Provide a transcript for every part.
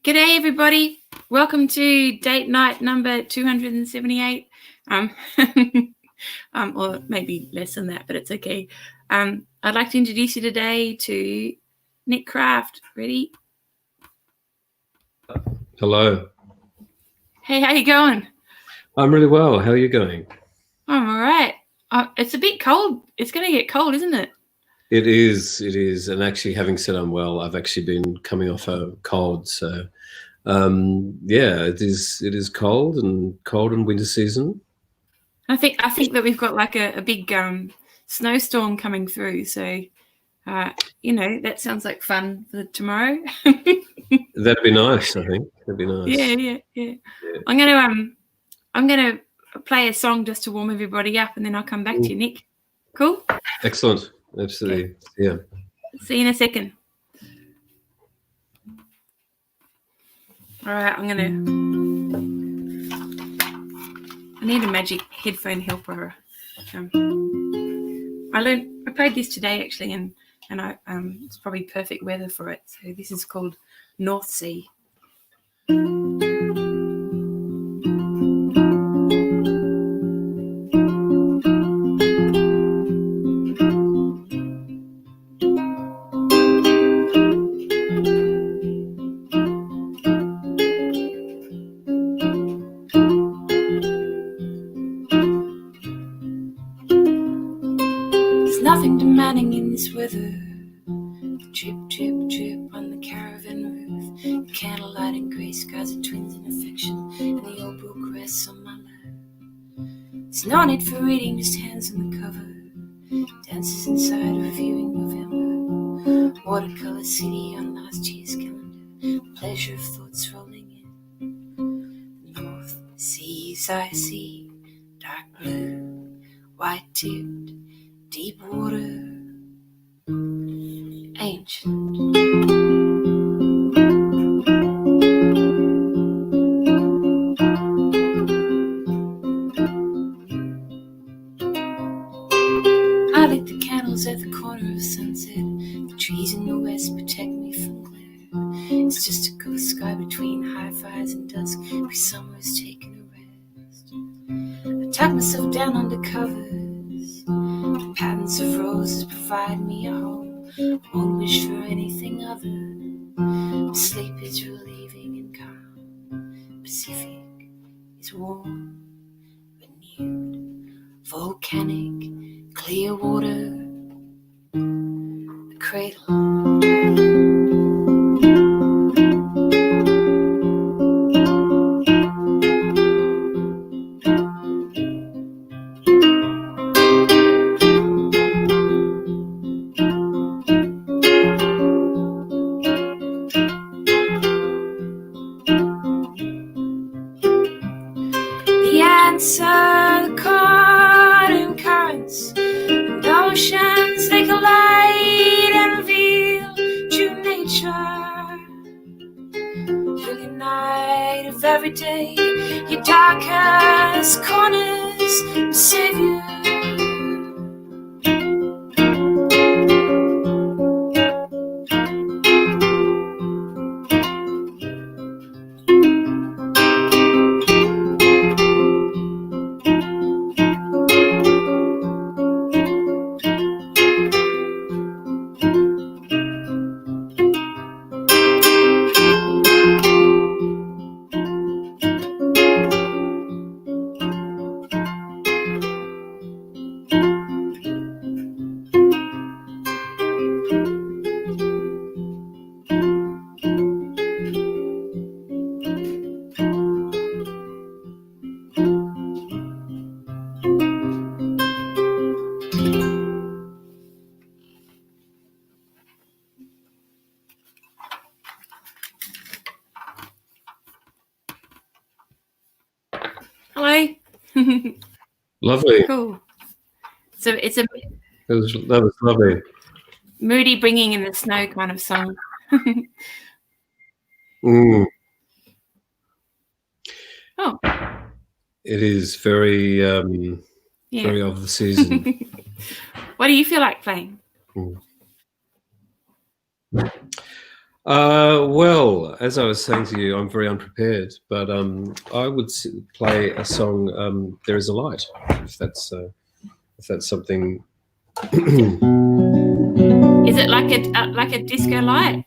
G'day everybody, welcome to date night number 278, or maybe less than that, but it's okay. I'd like to introduce you today to Nick Craft. Ready? Hello. Hey, how you going? I'm really well. How are you going? I'm all right. It's a bit cold. It's going to get cold, isn't it? It is. And actually, having said I'm well, I've actually been coming off a cold. So, yeah, it is cold in winter season. I think that we've got like a big snowstorm coming through. So, that sounds like fun for tomorrow. That'd be nice. I think that'd be nice. Yeah. I'm gonna play a song just to warm everybody up, and then I'll come back to you, Nick. Cool? Excellent. Absolutely. Okay. Yeah. See you in a second. All right, I need a magic headphone helper. I played this today actually, and it's probably perfect weather for it. So this is called North Sea. Nothing demanding in this weather. The drip, drip, drip on the caravan roof. The candlelight and grey skies are twins in affection, and the old book rests on my lap. There's no need for reading, just hands on the cover. Dances inside, reviewing November. Watercolor city on last year's calendar. Pleasure of thoughts rolling in. The North Seas I see, dark blue, white tipped. Deep water, ancient. I lit the candles at the corner of sunset. The trees in the west protect me from glare. It's just a ghost sky between high fires and dusk. Every summer is taking a rest. I tuck myself down under covers. The patterns of roses provide me a home. I won't wish for anything other. Sleep is relieving and calm. Pacific is warm, renewed, volcanic, clear water. The cradle. The chord and currents and oceans, they collide and reveal true nature. Through the night of every day, your darkest corners will save you. Hello. Lovely. Cool. So it's that was lovely. Moody bringing in the snow kind of song. Oh. It is very very of the season. What do you feel like playing? Well, as I was saying to you, I'm very unprepared, but I would play a song. "There Is a Light," if that's something. Is it like a disco light?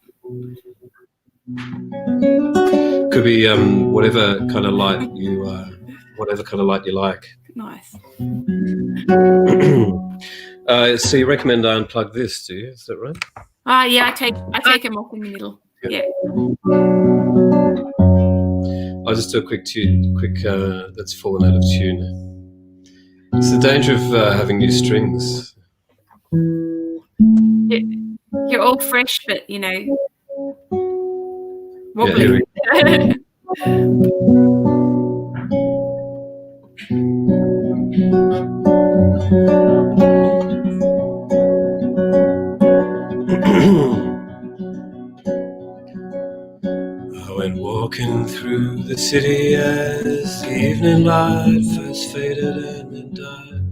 Could be whatever kind of light you like. Nice. So you recommend I unplug this, do you? Is that right? Yeah, I take them off in the middle. Yeah. I'll just do a quick that's fallen out of tune. It's the danger of having new strings. You're all fresh, but wobbly. Yeah, I went walking through the city as the evening light first faded and then died.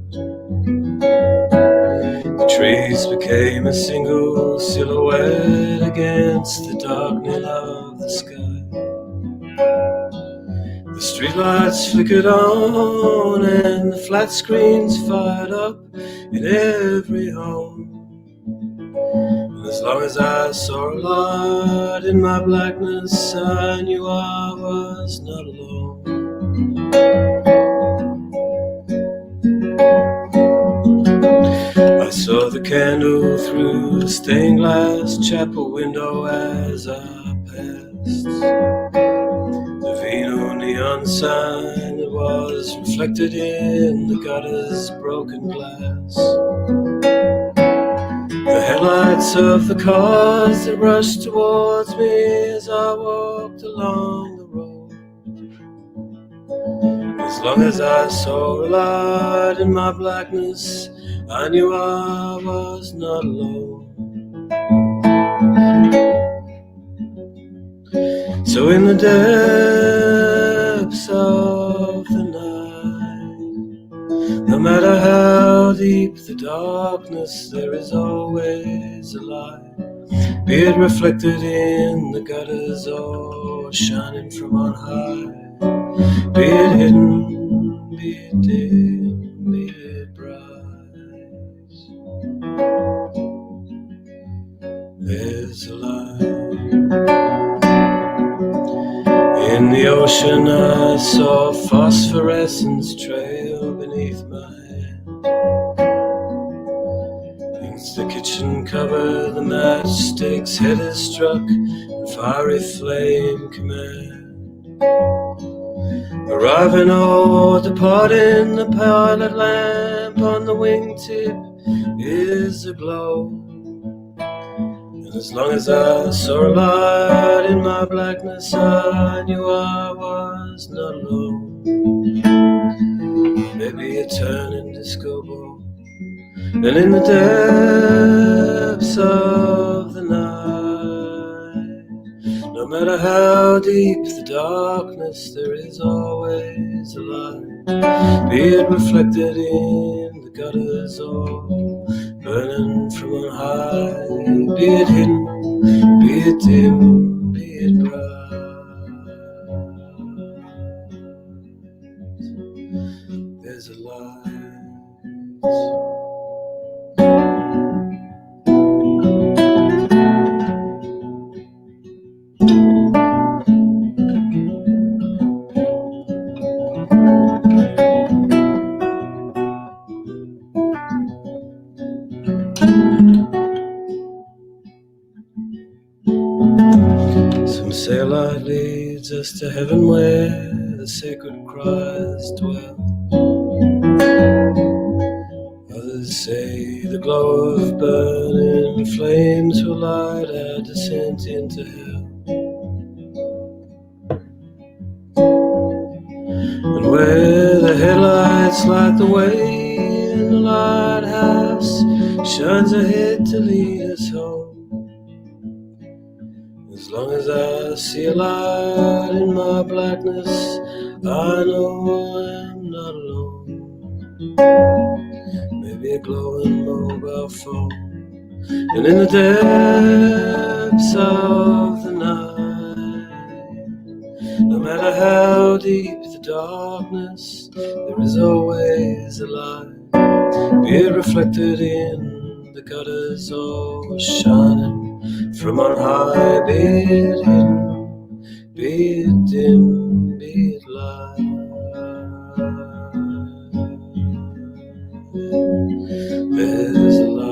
The trees became a single silhouette against the darkening of the sky. The streetlights flickered on and the flat screens fired up in every home. And as long as I saw a light in my blackness, I knew I was not alone. I saw the candle through the stained glass chapel window as I passed. The Vino neon sign that was reflected in the gutter's broken glass. The headlights of the cars that rushed towards me as I walked along the road. As long as I saw a light in my blackness, I knew I was not alone. So in the depths of the night, no matter how deep the darkness, there is always a light, be it reflected in the gutters or shining from on high, be it hidden, be it dim, be it bright. There's a light. In the ocean I saw a phosphorescence trail beneath my hand. Against the kitchen cover the matchstick's head is struck and fiery flame command. Arriving or departing, the pilot lamp on the wingtip is aglow. And as long as I saw a light in my blackness, I knew I was not alone. Maybe a turning disco ball, and in the depths of the night, no matter how deep the darkness, there is always a light, be it reflected in the gutters or burning from on high, be it hidden, be it dim, be it bright. There's a light. Some say a light leads us to heaven where the sacred cries dwell. Others say the glow of burning flames will light our descent into hell. And where the headlights light the way and the lighthouse shines ahead to lead us home. As long as I see a light in my blackness, I know I'm not alone. Maybe a glowing mobile phone, and in the depths of the night. No matter how deep the darkness, there is always a light. Be it reflected in the gutters or shining from on high, be it hidden, be it dim, be it light. There's a light.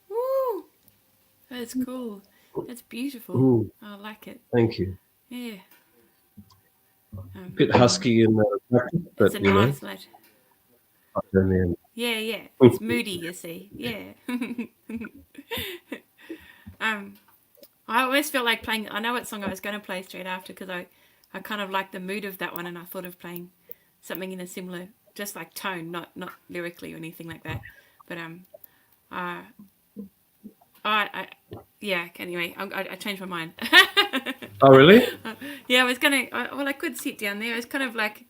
Woo! That's cool. That's beautiful. Ooh, I like it. thank you. Yeah. A bit husky in the practice, It's but a you know, nice note. in the end. Yeah. It's moody, you see. Yeah. I always felt like playing. I know what song I was going to play straight after because I kind of liked the mood of that one, and I thought of playing something in a similar, just like tone, not lyrically or anything like that. But uh, I yeah. Anyway, I changed my mind. Oh, really? Yeah, I was gonna. Well, I could sit down there. It's kind of like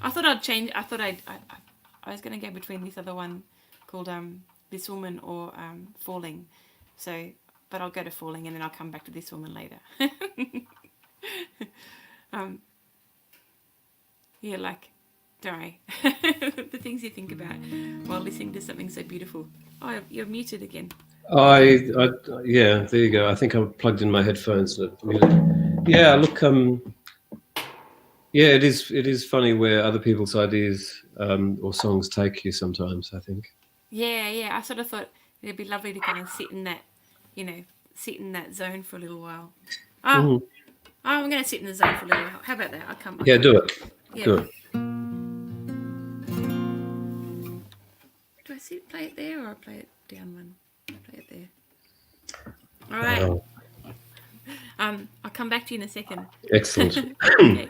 I thought I'd change. I thought I was gonna go between this other one called This Woman or Falling. So, but I'll go to Falling and then I'll come back to This Woman later. Yeah, like, sorry, the things you think about while listening to something so beautiful. Oh, you're muted again. Yeah, there you go. I think I plugged in my headphones. Yeah, look, yeah, it is funny where other people's ideas or songs take you sometimes, I think. Yeah. I sort of thought it'd be lovely to kind of sit in that, sit in that zone for a little while. Oh, I'm going to sit in the zone for a little while. How about that? I'll come Yeah, do back. it. Yeah. Do it. Do I play it there or play it down one? I'll play it there. All right. I'll come back to you in a second. Excellent. Okay.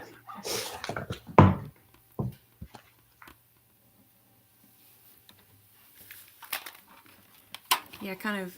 Yeah, kind of.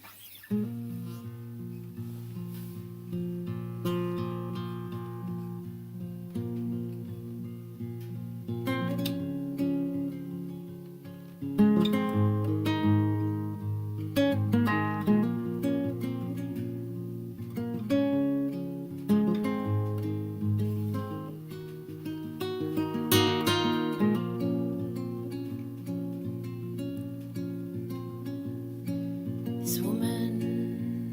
This woman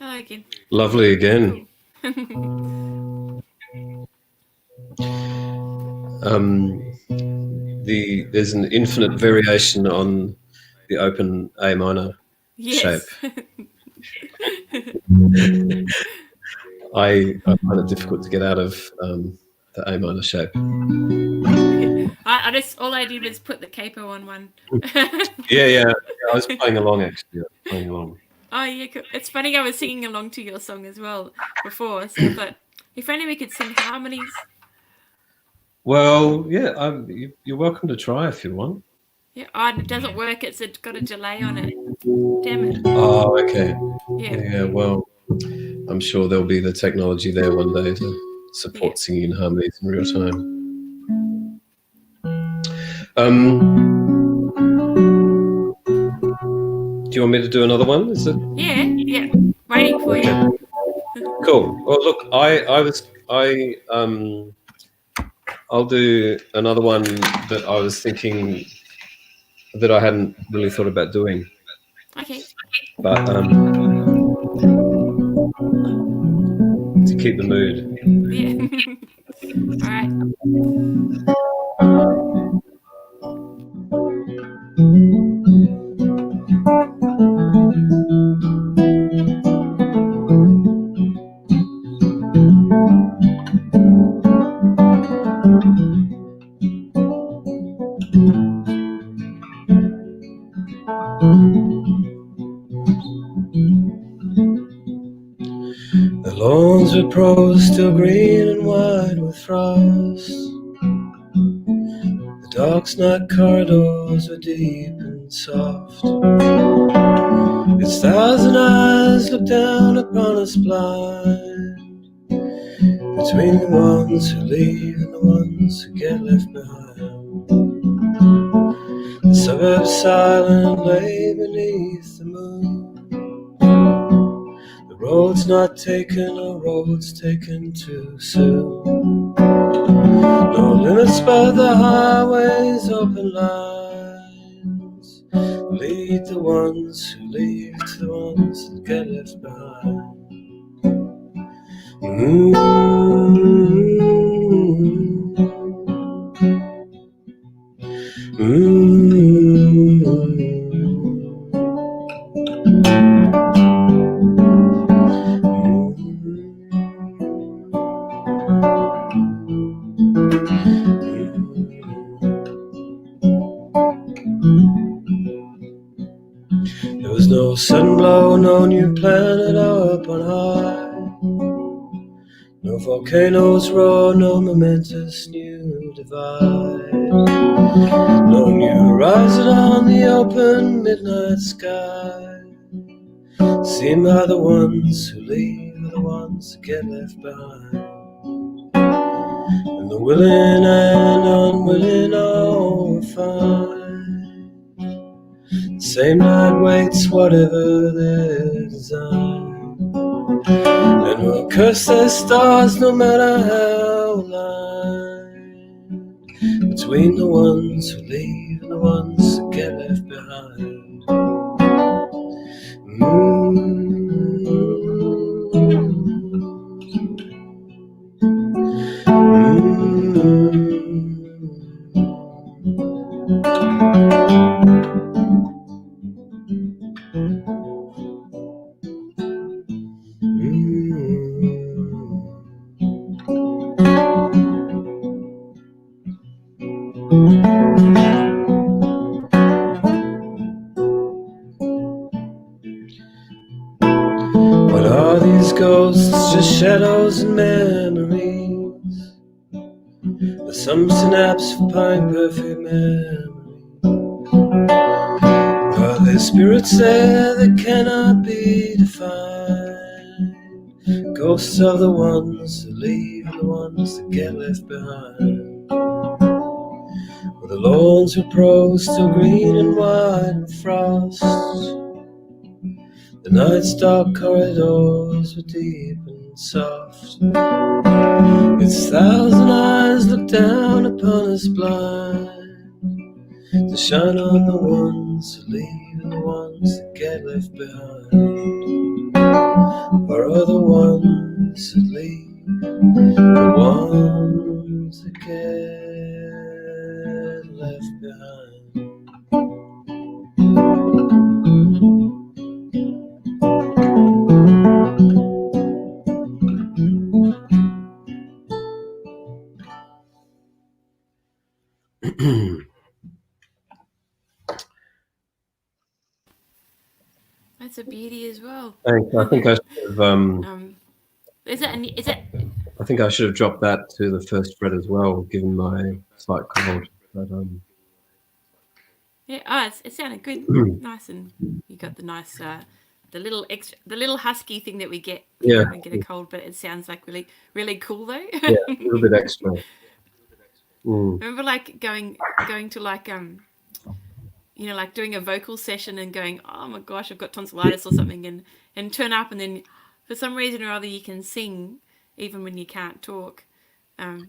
Hello again. Lovely again. There's an infinite variation on the open A minor shape. Yes. I find it difficult to get out of the A minor shape. I just all I did was put the capo on one. Yeah. I was playing along actually. Oh yeah, cool. It's funny. I was singing along to your song as well before, so I thought if only we could sing harmonies. Well, yeah, you're welcome to try if you want. Yeah, oh, and it doesn't work. It's got a delay on it. Damn it. Oh, okay. Yeah. Yeah, well, I'm sure there'll be the technology there one day to support singing in harmonies in real time. Do you want me to do another one? Is it? Yeah. Waiting for you. Cool. Well, look, I'll do another one that I was thinking that I hadn't really thought about doing. Okay. But to keep the mood. Yeah. All right. The lawns were prose, still green and wide with frost. The dark night corridors were deep and soft. Its thousand eyes look down upon us blind, between the ones who leave and the ones who get left behind. The suburb silent lay beneath the moon. The road's not taken, or road's taken too soon. No limits but the highway's open lines lead the ones who leave to the ones that get left behind. There was no sunblow, no new planet up on high. No volcanoes roar, no momentous new divide. No new horizon on the open midnight sky. Seen by the ones who leave are the ones that get left behind. And the willing and unwilling all will find. The same night waits whatever their design. And we'll curse their stars no matter how aligned, between the ones who leave and the ones that get left behind. What are these ghosts? Just shadows and memories, or some synapse of pine perfect memory? Are there spirits there that cannot be defined? Ghosts of the ones that leave and the ones that get left behind. Well, the lawns were prose, still green and wide with frost. The night's dark corridors were deep and soft. Its thousand eyes look down upon us blind, to shine on the ones that leave and the ones that get left behind. or are the ones that leave the ones that get left behind? That's a beauty as well. Thanks. I think I should have. Is it? I think I should have dropped that to the first fret as well, given my slight cold. But Yeah. Oh, it sounded good. Nice, and you got the nice, the little husky thing that we get, yeah, when we get a cold. But it sounds like really, really cool though. yeah, a little bit extra. Remember, like going to like like doing a vocal session and going, oh my gosh, I've got tonsillitis or something, and turn up, and then for some reason or other you can sing even when you can't talk, and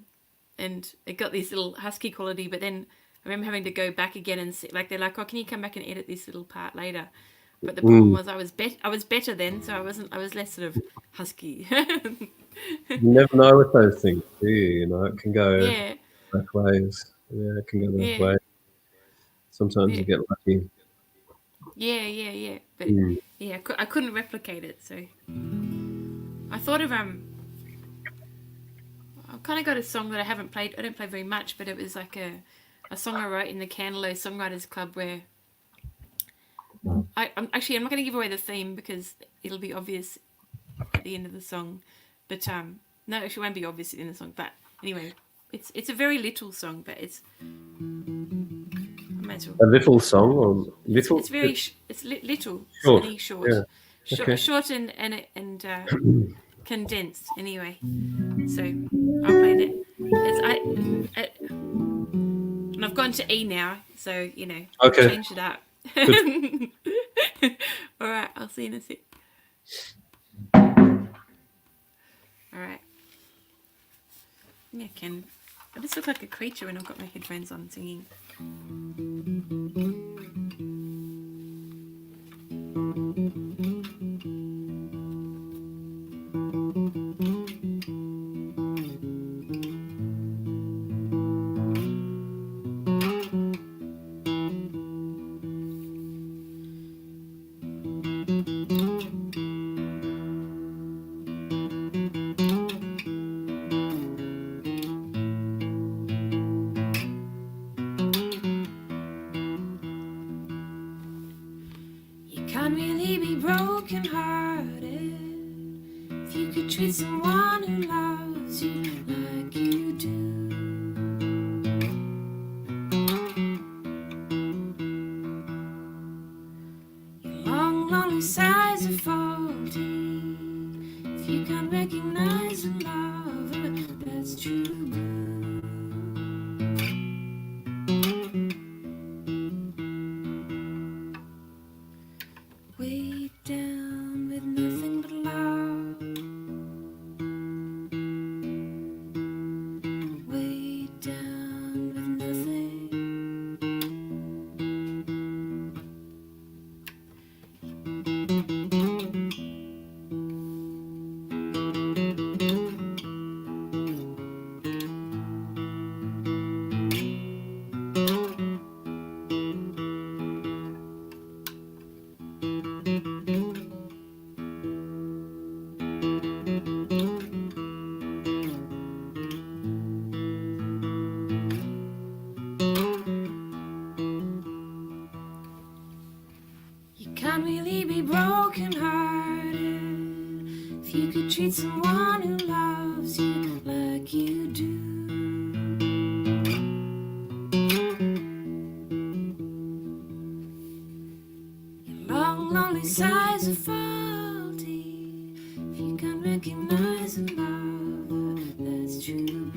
it got this little husky quality. But then I remember having to go back again and see, like they're like, oh, can you come back and edit this little part later? But the problem was I was better then, so I was less sort of husky. You never know with those things, do you? You know, it can go Yeah, both ways. Yeah, it can go both yeah, ways. Sometimes yeah, you get lucky. yeah. But yeah, I couldn't replicate it, so I thought of I've kind of got a song that I haven't played. I don't play very much, but it was like a song I wrote in the Candelo Songwriters Club where I'm not going to give away the theme because it'll be obvious at the end of the song. But no, it won't be obvious at the end of the song. But anyway, it's a very little song, but it's I might as well. A little song or little? It's very little, short. short, Yeah. Okay. short and condensed. Anyway, so I'll play that. And I've gone to E now, so Okay. changed it up. All right, I'll see you in a sec. All right. Yeah, I just look like a creature when I've got my headphones on singing. Can't really be broken hearted if you could treat someone who loves you like you do. Your long, lonely sighs are faulty if you can't recognize a love that's true. Way down with nothing but love. Way down with nothing. Can't really be broken hearted if you could treat someone who loves you like you do. Your long, lonely sighs are faulty if you can't recognize a love that's true blue.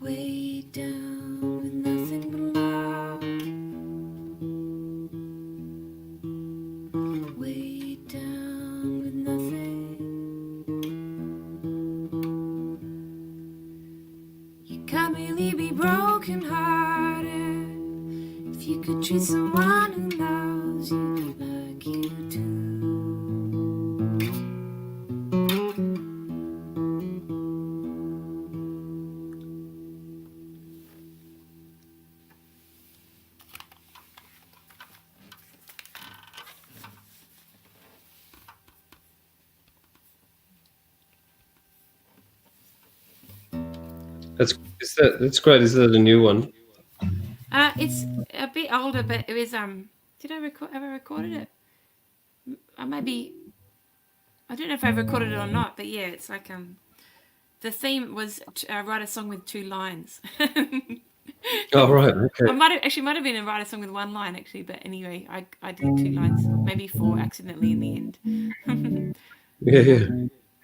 Way down with nothing but love. Way down with nothing. You can't really be broken hearted you could treat someone who loves you like you do. That's great. Is that a new one? It's a bit older, but it was Did I record? Have I recorded it? Maybe I don't know if I've recorded it or not, but yeah, it's like the theme was write a song with 2 lines. Oh, right. Okay. I might have been a write a song with 1 line actually, but anyway, I did 2 lines, maybe 4 accidentally in the end. Yeah, yeah.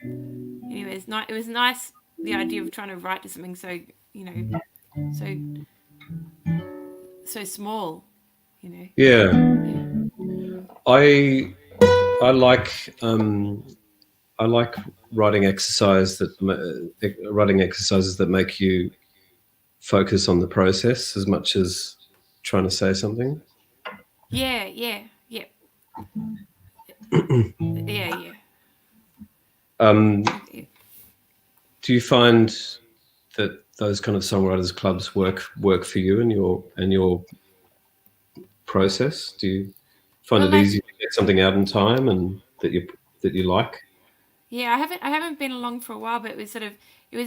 Anyway, it was nice, the idea of trying to write to something so, so so small, Yeah. Yeah. I like I like writing exercises that make you focus on the process as much as trying to say something. Yeah. Yeah. Yeah. Do you find that those kind of songwriters clubs work for you and your process? Do you find Well, it easy to get something out in time and that you like? Yeah, I haven't been along for a while, but it was a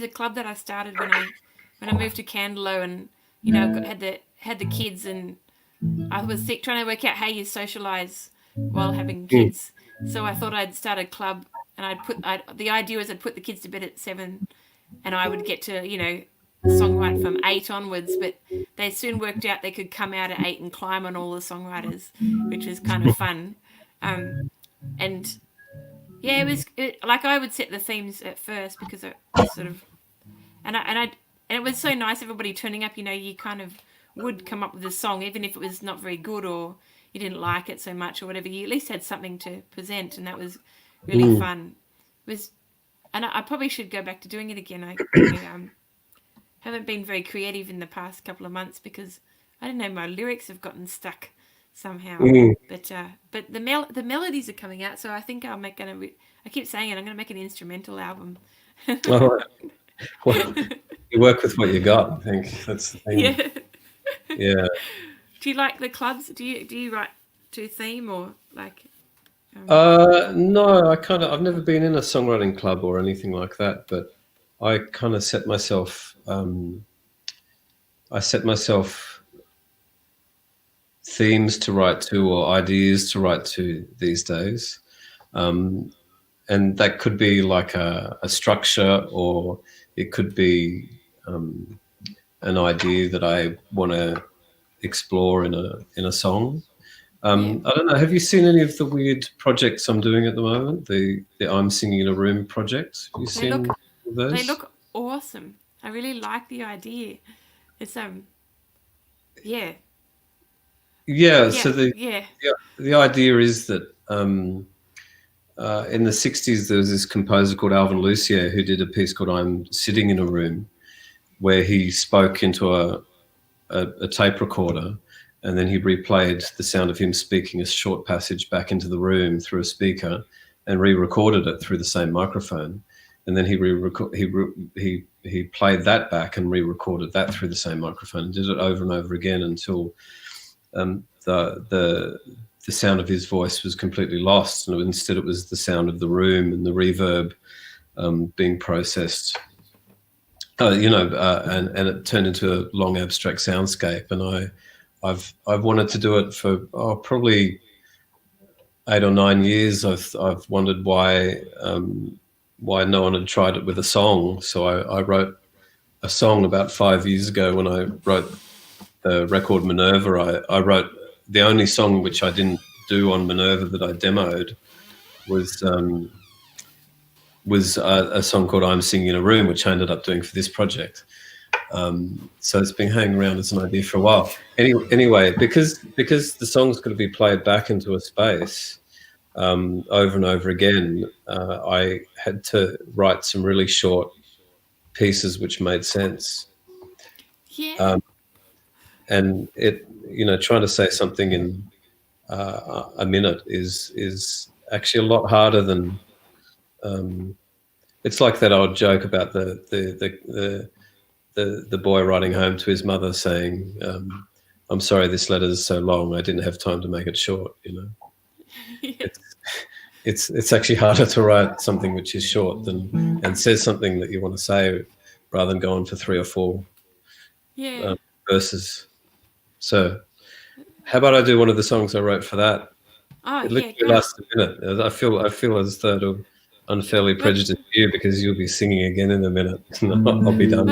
club that I started when I moved to Candelo, and had the kids, and I was trying to work out how you socialize while having kids. So I thought I'd start a club, and the idea was I'd put the kids to bed at 7, and I would get to songwrite from 8 onwards. But they soon worked out they could come out at 8 and climb on all the songwriters, which was kind of fun. And yeah, like I would set the themes at first because it was sort of, and it was so nice, everybody turning up. You kind of would come up with a song even if it was not very good or you didn't like it so much or whatever. You at least had something to present, and that was really fun. It was, and I probably should go back to doing it again. I haven't been very creative in the past couple of months because I don't know, my lyrics have gotten stuck somehow. But the melodies are coming out, so I think I keep saying it, I'm gonna make an instrumental album. All right. Well, you work with what you got. I think that's the thing. Yeah. Yeah. Do you like the clubs? Do you write to theme or like? No, I've never been in a songwriting club or anything like that, but I kind of set myself themes to write to or ideas to write to these days. And that could be like a structure, or it could be an idea that I want to explore in a song. I don't know. Have you seen any of the weird projects I'm doing at the moment? The I'm Singing in a Room project. Have you seen those? They look awesome. I really like the idea. It's yeah. Yeah. So the idea is that in the 60s there was this composer called Alvin Lucier who did a piece called I'm Sitting in a Room, where he spoke into a tape recorder, and then he replayed the sound of him speaking a short passage back into the room through a speaker and re-recorded it through the same microphone. And then he played that back and re-recorded that through the same microphone and did it over and over again until the sound of his voice was completely lost. And instead it was the sound of the room and the reverb being processed. And it turned into a long abstract soundscape. And I've wanted to do it for probably 8 or 9 years. I've wondered why no one had tried it with a song. So I wrote a song about 5 years ago when I wrote the record Minerva. I wrote the only song which I didn't do on Minerva that I demoed was a song called I'm Singing in a Room, which I ended up doing for this project. So it's been hanging around as an idea for a while. Anyway, because the song's got to be played back into a space over and over again, I had to write some really short pieces which made sense. Yeah. and it, trying to say something in a minute is actually a lot harder than. It's like that old joke about the boy writing home to his mother saying, "I'm sorry, this letter is so long. I didn't have time to make it short." Yeah. It's actually harder to write something which is short and says something that you want to say, rather than go on for 3 or 4 Yeah. verses. So, how about I do one of the songs I wrote for that? Oh, It yeah, literally great. lasts a minute. I feel as though it'll unfairly But prejudice you because you'll be singing again in a minute. I'll be done.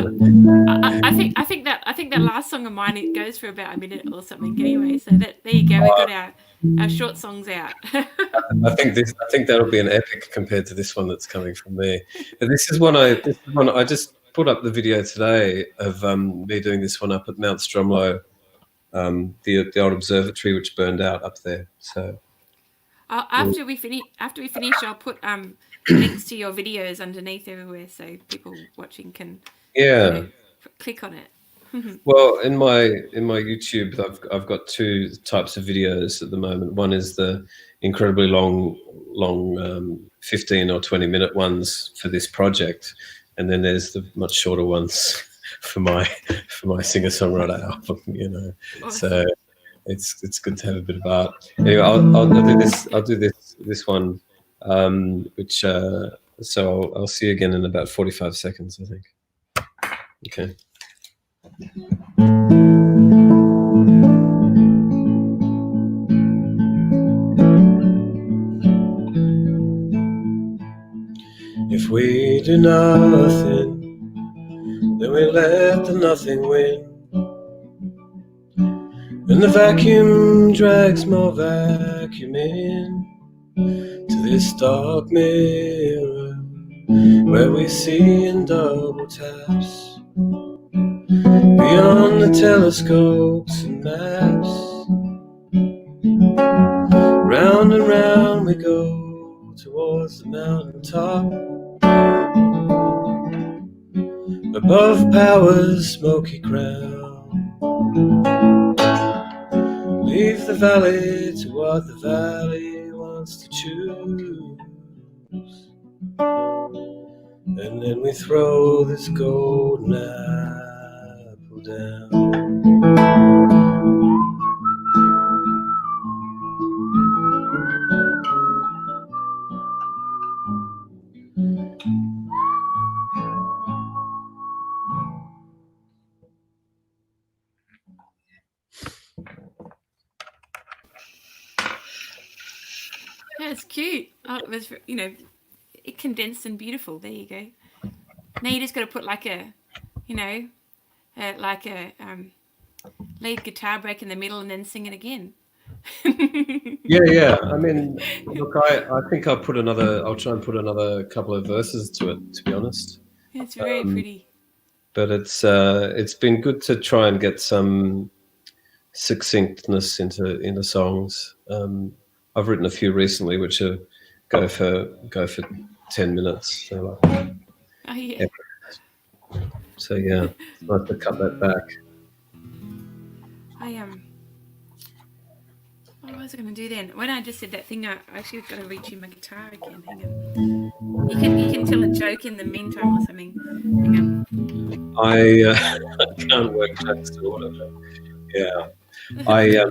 I think that last song of mine, it goes for about a minute or something anyway. So that there you go. We got our short songs out. I think that'll be an epic compared to this one that's coming from me. And this is one I just put up the video today of me doing this one up at Mount Stromlo, the old observatory which burned out up there. So After we finish, I'll put links to your videos underneath everywhere, so people watching can, yeah. click on it. Well, in my YouTube, I've got 2 types of videos at the moment. One is the incredibly long 15 or 20-minute ones for this project, and then there's the much shorter ones for my singer-songwriter album. Awesome. So it's good to have a bit of art. Anyway, I'll do this. I'll do this one, which so I'll see you again in about 45 seconds, I think. Okay. If we do nothing, then we let the nothing win. And the vacuum drags more vacuum in to this dark mirror where we see in double taps beyond the telescopes and maps. Round and round we go towards the mountain top, above power's smoky crown. Leave the valley to what the valley wants to choose, and then we throw this golden apple down. Yeah, it's cute. Oh, it was, it condensed and beautiful. There you go. Now you just got to put like a, lead guitar break in the middle and then sing it again. Yeah. I mean, look, I think I'll try and put another couple of verses to it, to be honest. It's very pretty. But it's been good to try and get some succinctness into songs. I've written a few recently which are go for 10 minutes. So Oh yeah. So yeah, it's nice to cut that back. What was I going to do then? When I just said that thing, I actually got to reach in my guitar again. Hang on. You can tell a joke in the meantime or something. Hang on. I can't work jokes to order. Yeah, I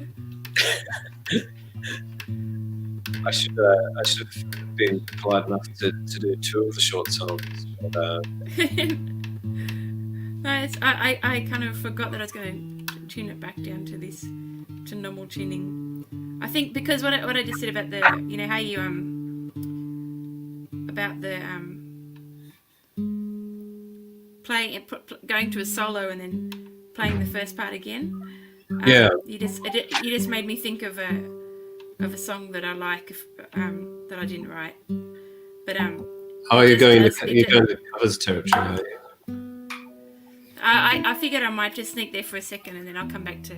should have been polite enough to do 2 of the short songs. But, no, I kind of forgot that I was going to tune it back down to normal tuning. I think because what I just said about the, how you about the playing, going to a solo and then playing the first part again. Yeah. You just made me think of a song that I like, that I didn't write, but you're going to covers territory, are you? I figured I might just sneak there for a second and then I'll come back to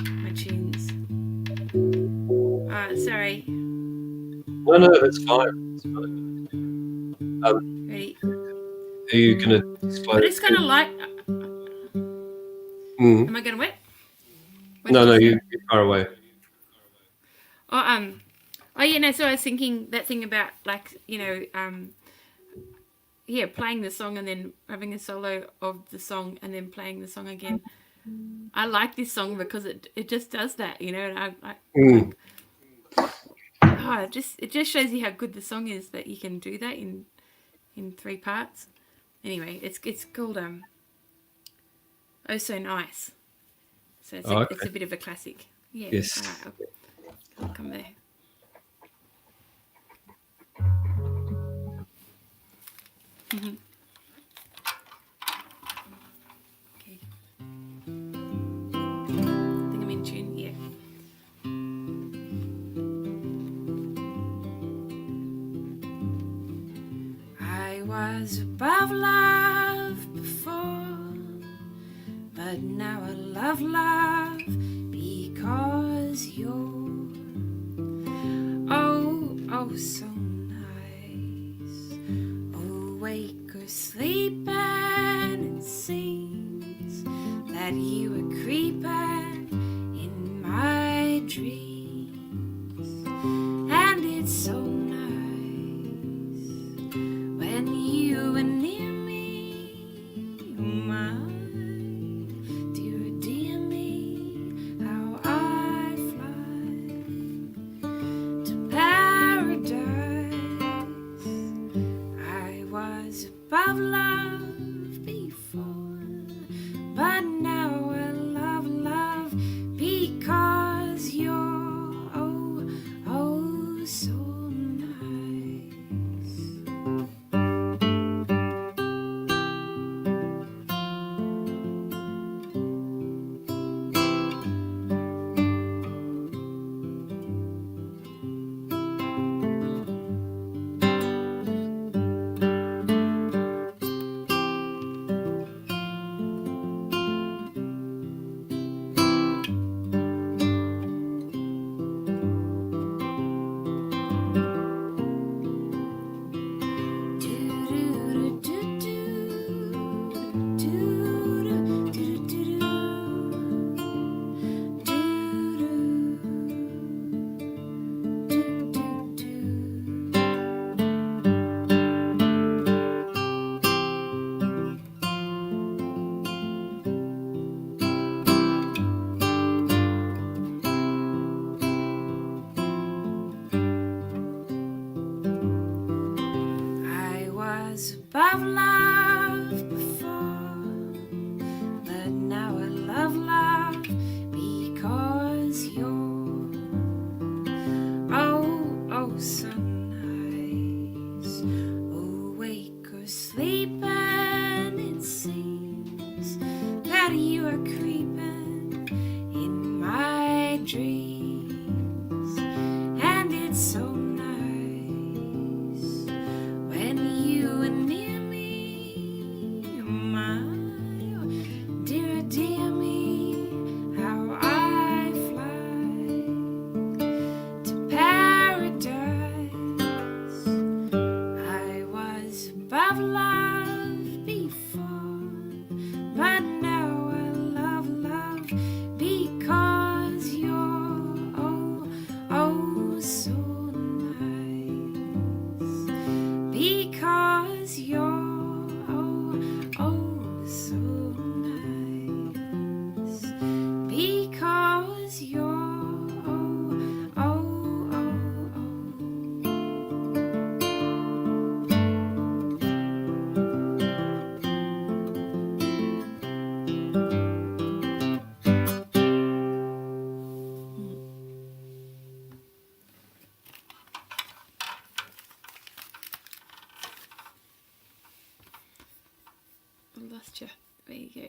my tunes. Sorry. No, that's fine. It's fine. Ready? Are you going to explain? I just kind of like. Am I going wet? No, you're far away. Oh, yeah, no, so I was thinking that thing about, like, playing the song and then having a solo of the song and then playing the song again. I like this song because it just does that, and like, it just shows you how good the song is that you can do that in 3 parts. Anyway, it's called Oh So Nice. So it's a bit of a classic. Yeah. Yes. All right, I'll come there. Okay. I think I'm in tune. Yeah. I was above love before, but now I love love because you're oh so nice. Awake or sleeping, it seems that you were creeping in my dreams, and it's so nice when you were near me. Oh my dear me, how I fly to paradise. I was above love before, but now I love love because you're oh so nice. I was above love before, but now I love love because you're oh so nice. Awake or sleeping, it seems that you are creeping in my dreams, and it's so nice when you were near me. Oh my dear me, how I fly to paradise. I was above love before, but now I love love because you're oh so nice. Because you're oh so nice. Because you're oh. I lost you. There you go.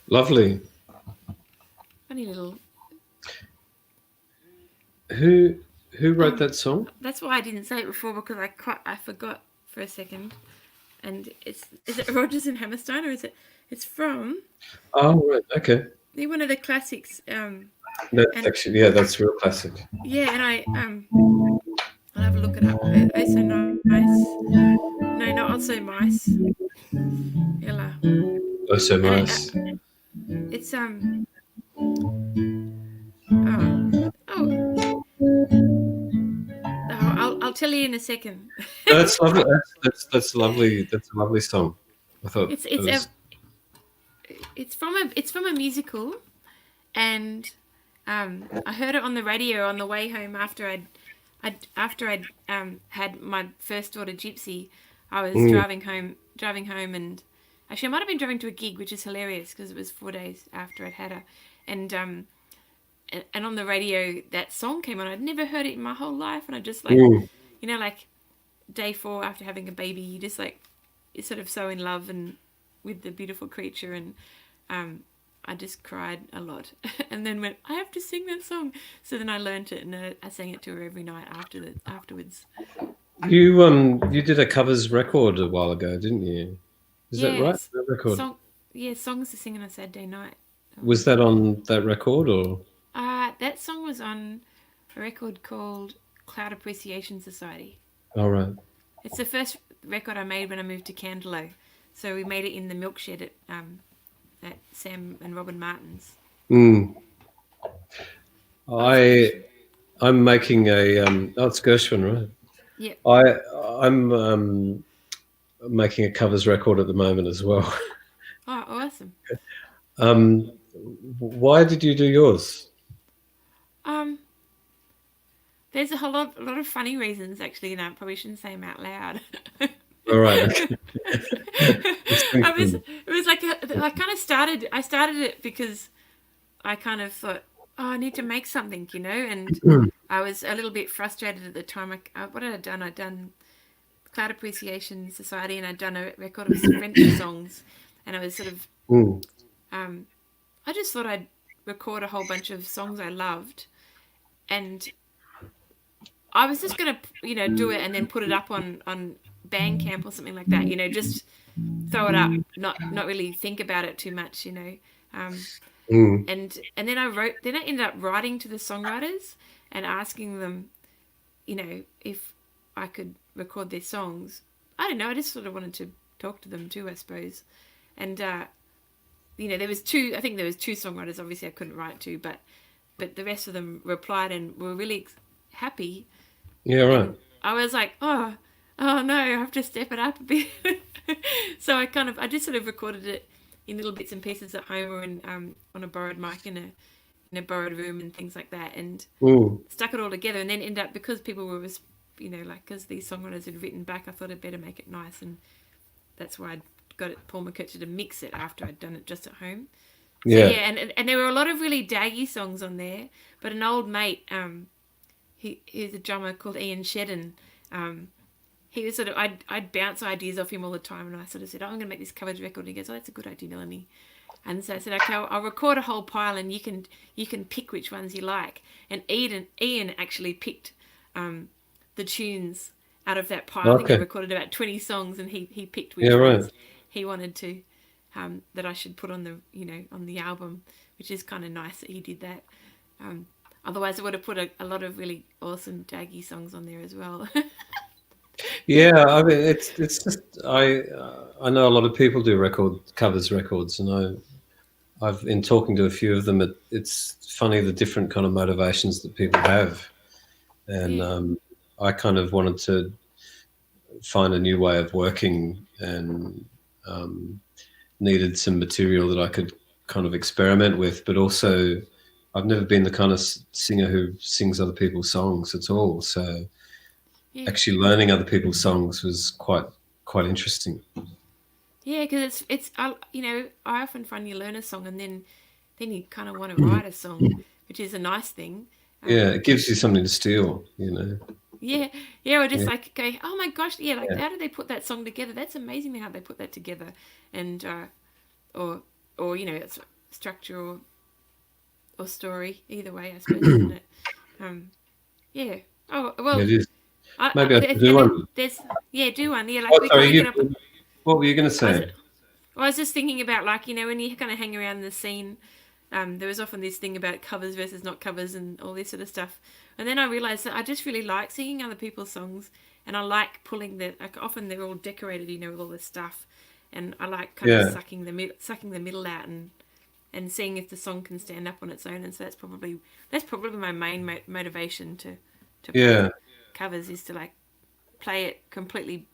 Lovely. Funny little. Who wrote that song? That's why I didn't say it before, because I forgot for a second. And is it Rodgers and Hammerstein, or is it? It's from. Oh right, okay. They're one of the classics. That's actually that's real classic. Yeah, and I'll have a look it up. Oh so nice. No, not also mice. Ella. Oh, so and nice. it's oh oh I'll tell you in a second. No, that's lovely. That's lovely. That's a lovely song. I thought it's it it's a was. it's from a musical, and I heard it on the radio on the way home after I'd had my first daughter Gypsy. I was Mm, driving home, and actually I might have been driving to a gig, which is hilarious because it was 4 days after I'd had her, and and on the radio that song came on. I'd never heard it in my whole life, and I just like, mm. like day 4 after having a baby, you just like you're sort of so in love and with the beautiful creature, and I just cried a lot, and then went, I have to sing that song. So then I learnt it, and I sang it to her every night afterwards. You did a covers record a while ago, didn't you? Is that Yeah, right? That record, song. Yeah, songs to sing on a Saturday night. was that on that record or? That song was on a record called Cloud Appreciation Society. All right. It's the first record I made when I moved to Candelo. So we made it in the milk shed at Sam and Robin Martin's. Mm. Oh, it's I Gershwin. I'm making a oh, it's Gershwin, right? Yeah. I'm making a covers record at the moment as well. Oh, awesome. Um, why did you do yours? Um, there's a lot of funny reasons actually, and I probably shouldn't say them out loud. All right. Okay. Let's think I was then. it was like I started it because I kind of thought, oh, I need to make something, and I was a little bit frustrated at the time. What had I done? I'd done Cloud Appreciation Society, and I'd done a record of French songs, and I was sort of Mm. um, I just thought I'd record a whole bunch of songs I loved, and I was just gonna do it and then put it up on Bandcamp or something like that, just throw it up, not really think about it too much, um, Mm. and then I ended up writing to the songwriters and asking them, if I could record their songs. I don't know, I just sort of wanted to talk to them too, I suppose. And there was two. I think there was two songwriters. Obviously, I couldn't write to, but the rest of them replied and were really happy. Yeah, right. And I was like, oh no, I have to step it up a bit. So I just sort of recorded it in little bits and pieces at home or in on a borrowed mic in a borrowed room and things like that, and Mm. stuck it all together. And then ended up, because people were, like, because these songwriters had written back, I thought I'd better make it nice, and that's why I got Paul McCutcheon to mix it after I'd done it just at home. So Yeah. yeah, and there were a lot of really daggy songs on there. But an old mate, he's a drummer called Ian Shedden. He was sort of, I'd bounce ideas off him all the time, and I sort of said, oh, I'm going to make this coverage record. And he goes, oh, that's a good idea, Melanie. And so I said, okay, I'll record a whole pile, and you can pick which ones you like. And Ian actually picked the tunes out of that pile. I think I Okay. recorded about 20 songs, and he picked Yeah, which right. ones he wanted to that I should put on the album, which is kind of nice that he did that. Otherwise, I would have put a lot of really awesome daggy songs on there as well. Yeah, I mean, it's just I know a lot of people do covers records, and I've in talking to a few of them. It's funny the different kind of motivations that people have, and Yeah, I kind of wanted to find a new way of working, and um, needed some material that I could kind of experiment with, but also I've never been the kind of singer who sings other people's songs at all. So yeah, actually learning other people's songs was quite interesting. yeah. Because I often find you learn a song, and then you kind of want to write a song, which is a nice thing. Yeah, Um, it gives you something to steal, you know. yeah, yeah. Or just Yeah, like go, oh my gosh, yeah. Like, yeah, how did they put that song together? That's amazing how they put that together, and or it's structure or story. Either way, I suppose, isn't it? Um, yeah. Oh it well. is. I Maybe I should do one. there's yeah, do one. Yeah, like Oh, we sorry, kind of get up. what were you going to I was, say? I was just thinking about, like, when you kind of hang around the scene, there was often this thing about covers versus not covers and all this sort of stuff. And then I realised that I just really like singing other people's songs, and I like pulling like, often they're all decorated, with all this stuff, and I like kind of sucking the middle out and seeing if the song can stand up on its own. And so that's probably my main motivation to play covers, is to like play it completely,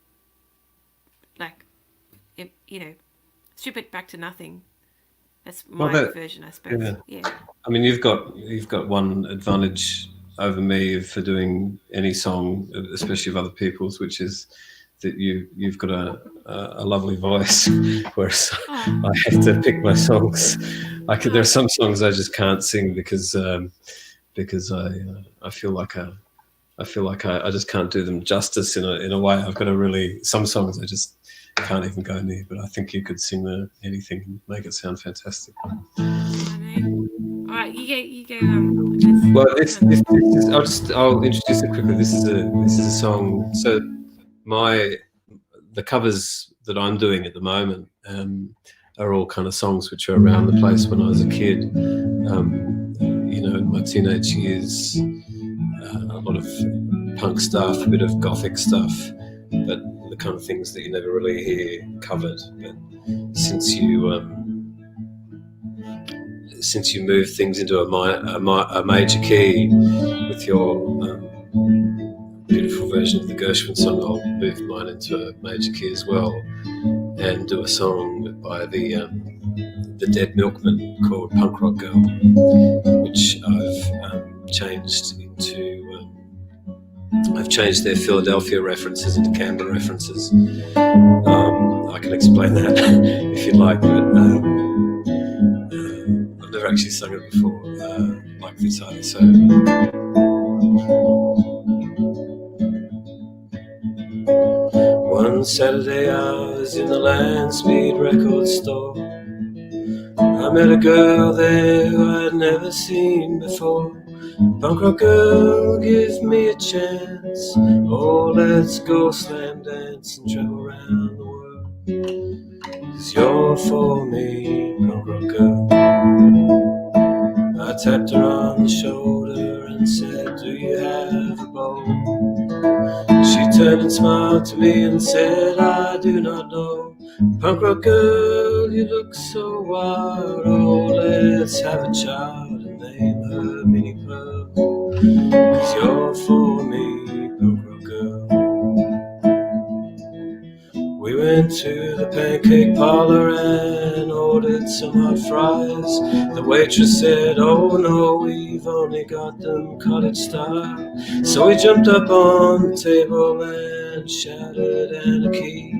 like, you know, strip it back to nothing. That's my version, I suppose. Yeah. I mean, you've got one advantage over me for doing any song, especially of other people's, which is that you've got a lovely voice, whereas I have to pick my songs. There are some songs I just can't sing because I feel like I just can't do them justice in a way. I've got to really, some songs I just can't even go near, but I think you could sing anything and make it sound fantastic. All right, you go. Well, this is, I'll introduce it quickly. This is a song. So the covers that I'm doing at the moment are all kind of songs which are around the place when I was a kid. You know, in my teenage years, a lot of punk stuff, a bit of gothic stuff, but the kind of things that you never really hear covered. But since you move things into a major key with your beautiful version of the Gershwin song, I'll move mine into a major key as well, and do a song by the Dead Milkmen called Punk Rock Girl, which I've changed into. I've changed their Philadelphia references into Camden references. I can explain that if you'd like, but I've never actually sung it before like this either. So. One Saturday I was in the Landspeed record store. I met a girl there who I'd never seen before. Punk rock girl, give me a chance. Oh, let's go slam dance and travel around the world. 'Cause you're for me, punk rock girl. I tapped her on the shoulder and said, do you have a bow? She turned and smiled to me and said, I do not know. Punk rock girl, you look so wild. Oh, let's have a child and name her Minnie Pearl. 'Cause you're for me, punk rock girl. We went to the pancake parlor and ordered some hot fries. The waitress said, oh no, we've only got them cottage style. So we jumped up on the table and shouted and a key.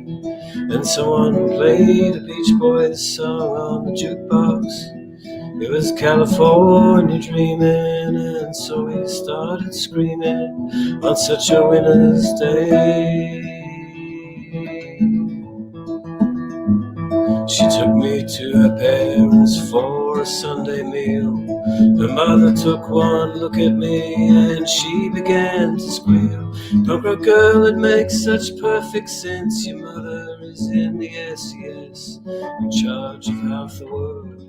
And someone played a Beach Boys song on the jukebox. It was California dreaming, and so we started screaming on such a winter's day. She took me to her parents for a Sunday meal. Her mother took one look at me and she began to squeal. Punk rock girl, it makes such perfect sense. Your mother is in the SES, in charge of half the world,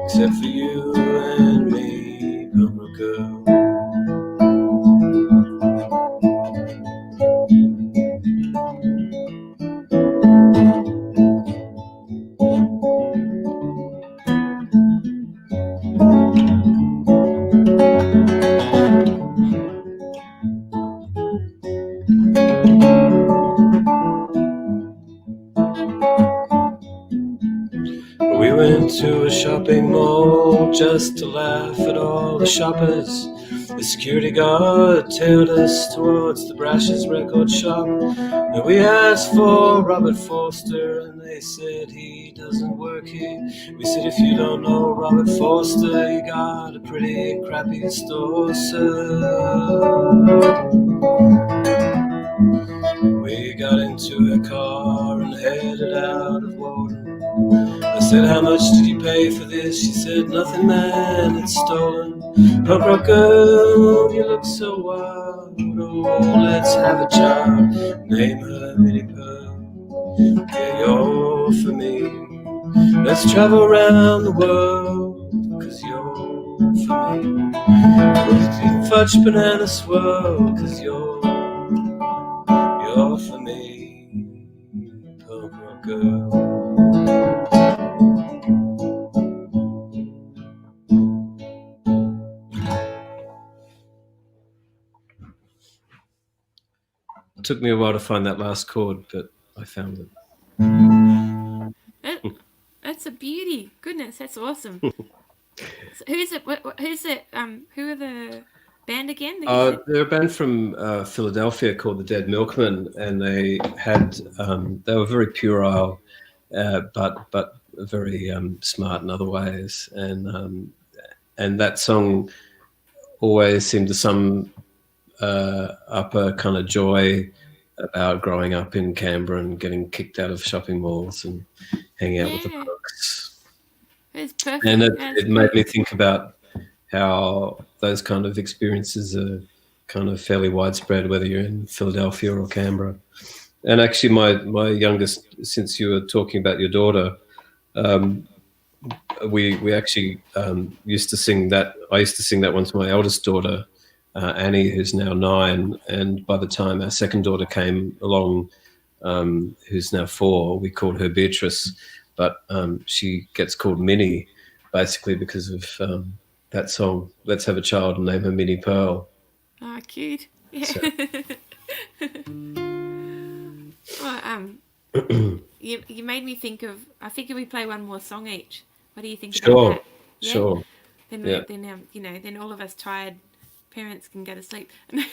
except for you and me, punk rock girl. We went to a shopping mall just to laugh at all the shoppers. The security guard tailed us towards the Brash's record shop. And we asked for Robert Forster and they said he doesn't work here. We said, if you don't know Robert Forster, you got a pretty crappy store, sir. We got into a car and headed out of Walden. I said, how much did you pay for this? She said, nothing, man, it's stolen. Punk rock girl, you look so wild. Oh, let's have a child, name her Minnie Pearl. Yeah, you're for me. Let's travel around the world, 'cause you're for me. We'll fudge banana swirl, 'cause you're for me, punk rock girl. It took me a while to find that last chord, but I found it. That's a beauty. Goodness, that's awesome. So who's it? Who's it? Who are the band again that you said? They're a band from Philadelphia called the Dead Milkmen, and they were very puerile, but very smart in other ways, and that song always seemed to sum up a kind of joy about growing up in Canberra and getting kicked out of shopping malls and hanging out with the punks. It's perfect. And it made me think about how those kind of experiences are kind of fairly widespread, whether you're in Philadelphia or Canberra. And actually, my youngest, since you were talking about your daughter, we actually used to sing that. I used to sing that one to my eldest daughter, Annie, who's now 9. And by the time our second daughter came along, who's now 4, we called her Beatrice, but she gets called Minnie, basically because of that song. Let's have a child and name her Minnie Pearl. Oh, cute. Yeah. So. Well, you made me think of. I figure we play one more song each. What do you think about that? Yeah? Sure. Then then all of us tired parents can go to sleep. Yeah.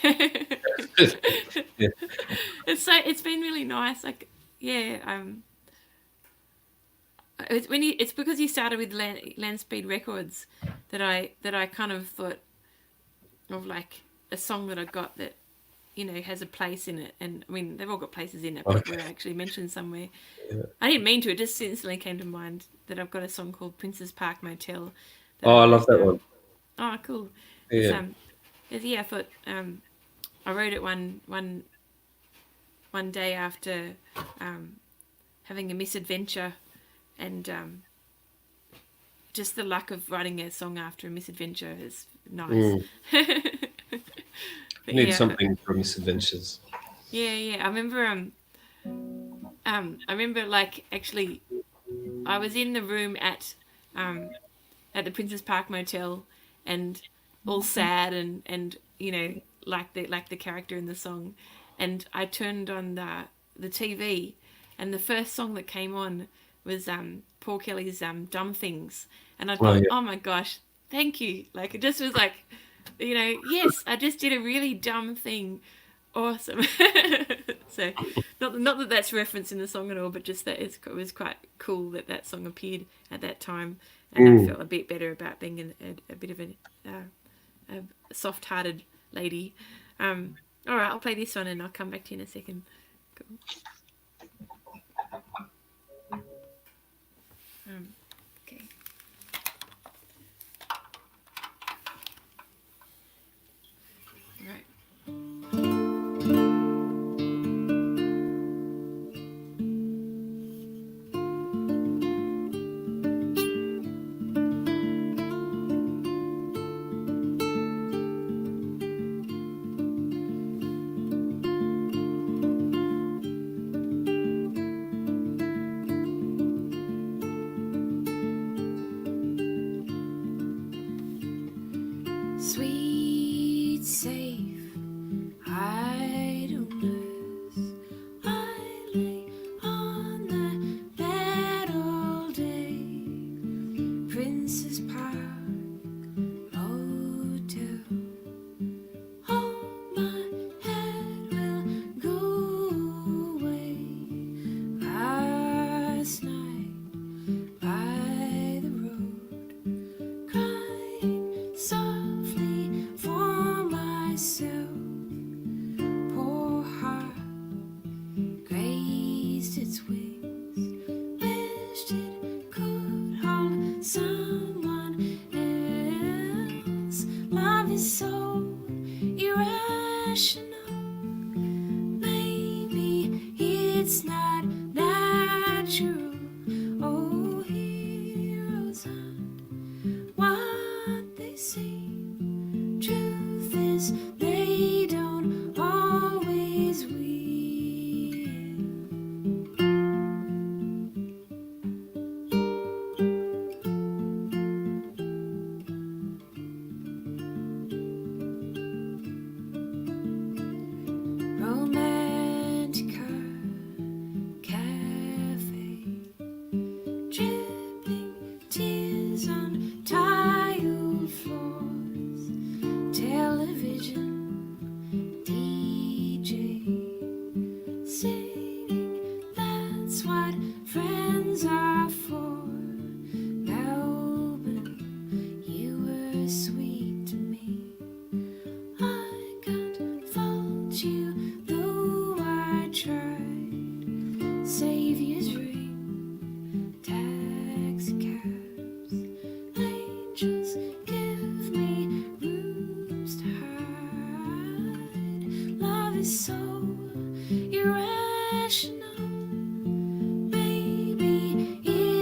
It's been really nice. Like, yeah. It's because you started with Land Speed Records that I kind of thought of like a song that I got that has a place in it, and I mean they've all got places in it, but were actually mentioned somewhere. Yeah. I didn't mean to. It just instantly came to mind that I've got a song called Princess Park Motel. I love that one. Oh, cool. Yeah. I thought I wrote it one day after having a misadventure, and just the luck of writing a song after a misadventure is nice. You need something for misadventures. Yeah. I remember like actually I was in the room at the Princess Park Motel and all sad and like the character in the song, and I turned on the TV, and the first song that came on was Paul Kelly's Dumb Things, and I thought, oh my gosh, thank you. Like it just was like, yes, I just did a really dumb thing. Awesome. So not that that's referenced in the song at all, but just that it was quite cool that song appeared at that time, and I felt a bit better about being a bit of a soft-hearted lady. All right, I'll play this one and I'll come back to you in a second. Cool. Okay. Right. Sweet, safe, idleness. I lay on the bed all day. Princess Park Hotel. Oh, my head will go away. Last night by the road, crying softly for myself. Poor heart grazed its wings, wished it could hold someone else. Love is so irrational. Maybe it's not natural. Oh, heroes aren't what they seem. Truth is, they don't always win.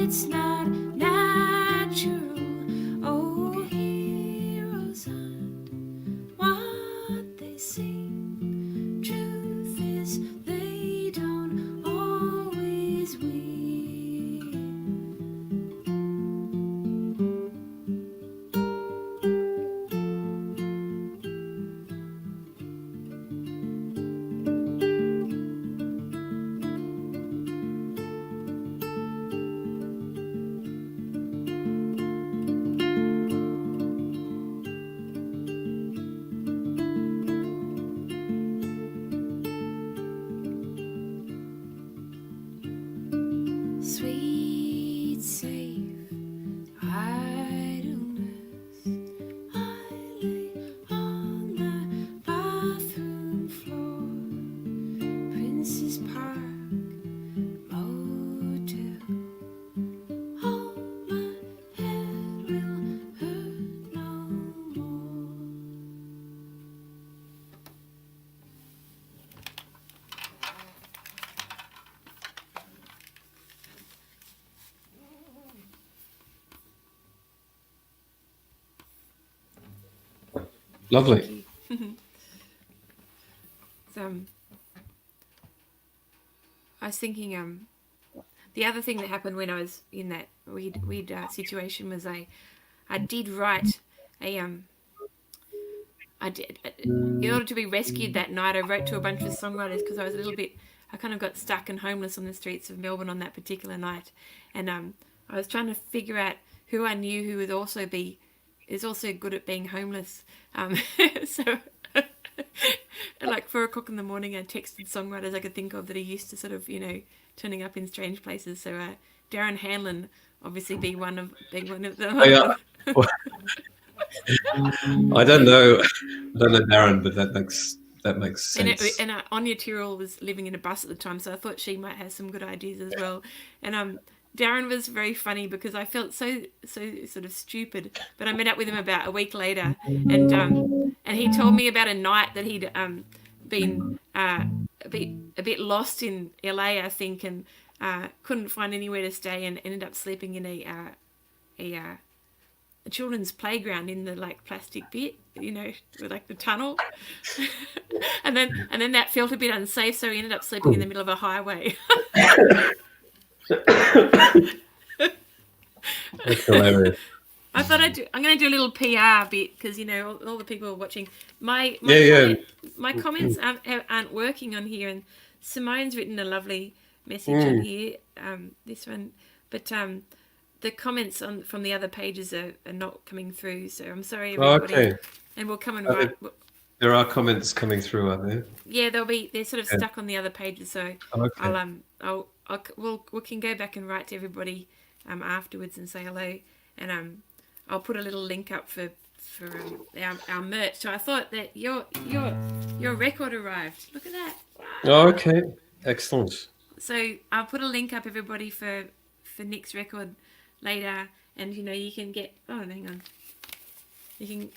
it's not natural. Oh, heroes aren't what they seem. Truth is, they don't always win. Sweet, safe idleness. I lay on the bathroom floor. Princess Park Motel. Oh, my head will hurt no more. Lovely. So, I was thinking, the other thing that happened when I was in that weird situation was I did write I did, in order to be rescued that night, I wrote to a bunch of songwriters because I was I kind of got stuck and homeless on the streets of Melbourne on that particular night, and I was trying to figure out who I knew who would also is also good at being homeless. So at like 4 o'clock in the morning, I texted songwriters I could think of that are used to sort of, turning up in strange places. So Darren Hanlon obviously being one of them. Oh, yeah. I don't know Darren, but that makes sense. And Anya Tyrrell was living in a bus at the time, so I thought she might have some good ideas as well. And Darren was very funny because I felt so sort of stupid. But I met up with him about a week later, and he told me about a night that he'd been a bit lost in LA, I think, and couldn't find anywhere to stay, and ended up sleeping in a children's playground in the like plastic bit, with like the tunnel, and then that felt a bit unsafe, so he ended up sleeping in the middle of a highway. That's hilarious. I thought I'm going to do a little PR bit because all the people are watching. My comments aren't working on here, and Simone's written a lovely message on here. This one, but the comments from the other pages are not coming through. So I'm sorry, everybody. Okay. And we'll come and write. There are comments coming through, are there? Yeah, they're sort of stuck on the other pages. So okay. we can go back and write to everybody afterwards and say hello, and I'll put a little link up for our merch. So I thought that your record arrived. Look at that. Wow. Oh, okay, excellent. So I'll put a link up, everybody, for Nick's record later, and you can get. Oh, hang on.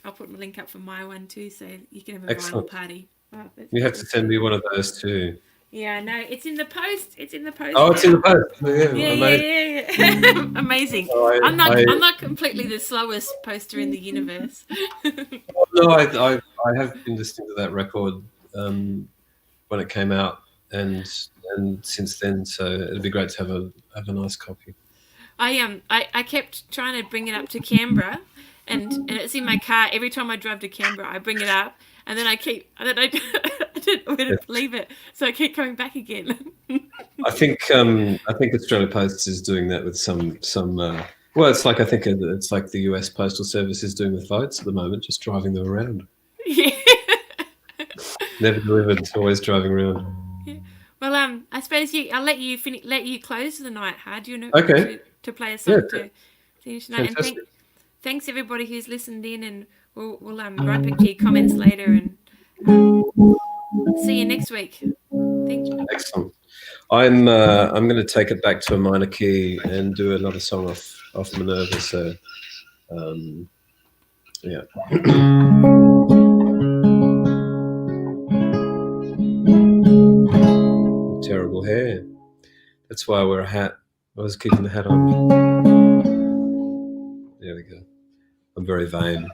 I'll put my link up for my one too, so you can have a vinyl party. Oh, you have to send me one of those too. Yeah, no, it's in the post. It's in the post. Oh, it's in the post. Yeah. Amazing. I'm not completely the slowest poster in the universe. No, I have been listening to that record when it came out, and since then, so it'd be great to have a nice copy. I kept trying to bring it up to Canberra, and it's in my car. Every time I drive to Canberra, I bring it up, and then I don't know where to leave it, so I keep coming back again. I think Australia Post is doing that with some. Well, it's like it's like the US Postal Service is doing with votes at the moment, just driving them around. Yeah. Never delivered. It's always driving around. Yeah. Well, I suppose I'll let you close the night. Do you know? Okay. To play a song to finish the night. Fantastic. And thanks everybody who's listened in, and we'll write back to your comments later, and see you next week. Thank you. Excellent. I'm going to take it back to a minor key and do another song off Minerva. So, yeah. Terrible hair. That's why I wear a hat. I was keeping the hat on. There we go. I'm very vain.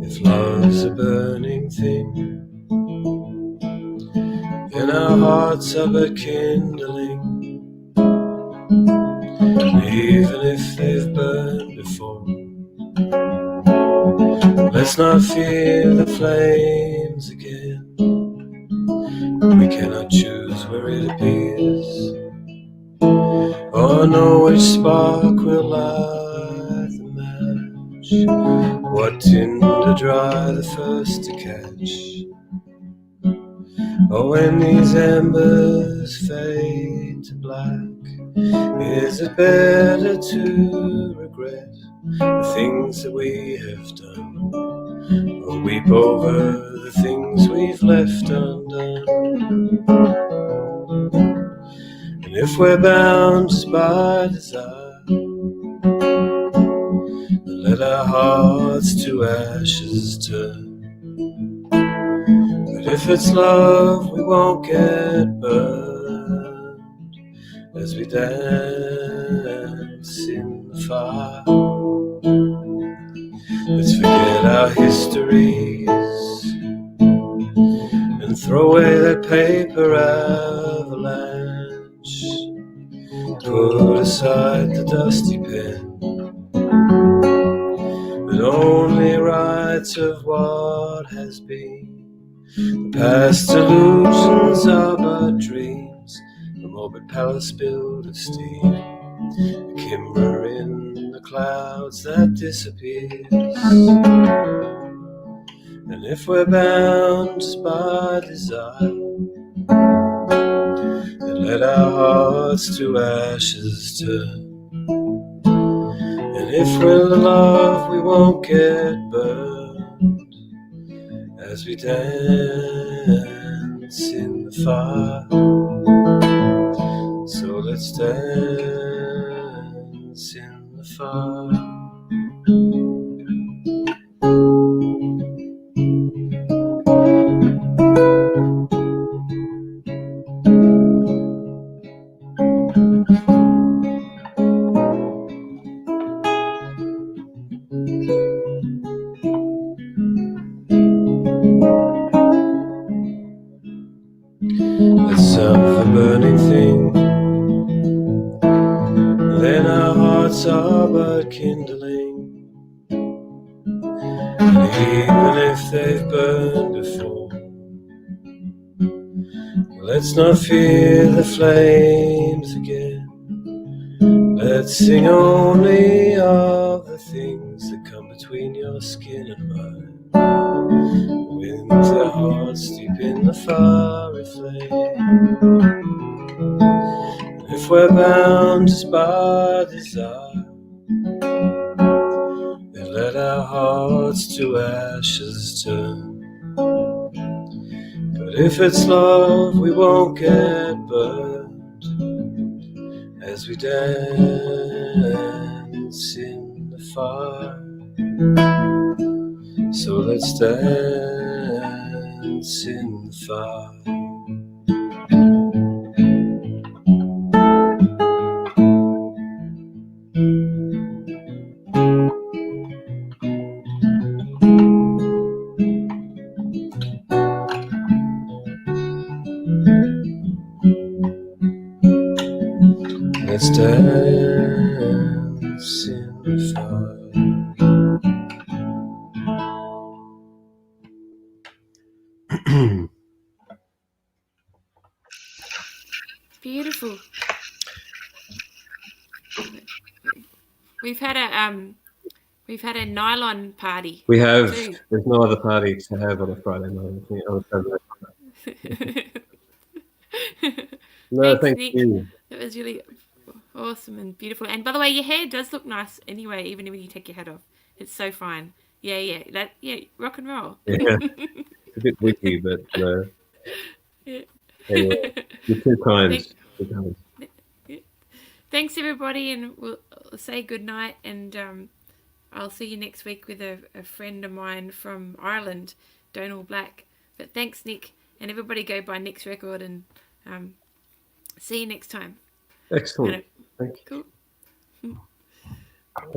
If love's a burning thing, then our hearts are but kindling. Even if they've burned before, let's not fear the flames again. We cannot choose where it appears, or know which spark will light the match, what tinder dry the first to catch. Oh, when these embers fade to black, is it better to regret the things that we have done, or weep over the things we've left undone? And if we're bound just by desire, then let our hearts to ashes turn. But if it's love, we won't get burned as we dance in the fire. Let's forget our histories and throw away that paper avalanche. Put aside the dusty pen that only writes of what has been. The past illusions are but dreams, a morbid palace built of steam, a kimber in the clouds that disappears. And if we're bound just by desire, then let our hearts to ashes turn. And if we're in love, we won't get burned as we dance in the fire. So let's dance in the fire. Let's serve a burning thing, then our hearts are but kindling. And even if they've burned before, let's not fear the flames again. Let's sing only of the things that come between your skin and mine. Winter hearts deep in the fiery flame. And if we're bound just by desire, then let our hearts to ashes turn. But if it's love, we won't get burned as we dance in the fire. So let's dance in the fire. Let's dance in the fire. Beautiful. We've had a nylon party. We have. too. There's no other party to have on a Friday night. No, thank Nick. you. That was really awesome and beautiful. And by the way, your hair does look nice anyway, even when you take your hat off. It's so fine. Yeah. Rock and roll. Yeah, it's a bit witty, but Yeah. anyway, you're too kind. Thanks everybody, and we'll say good night. And I'll see you next week with a friend of mine from Ireland, Donald Black. But thanks, Nick, And everybody go buy Nick's record, and see you next time. Excellent. Cool. Thank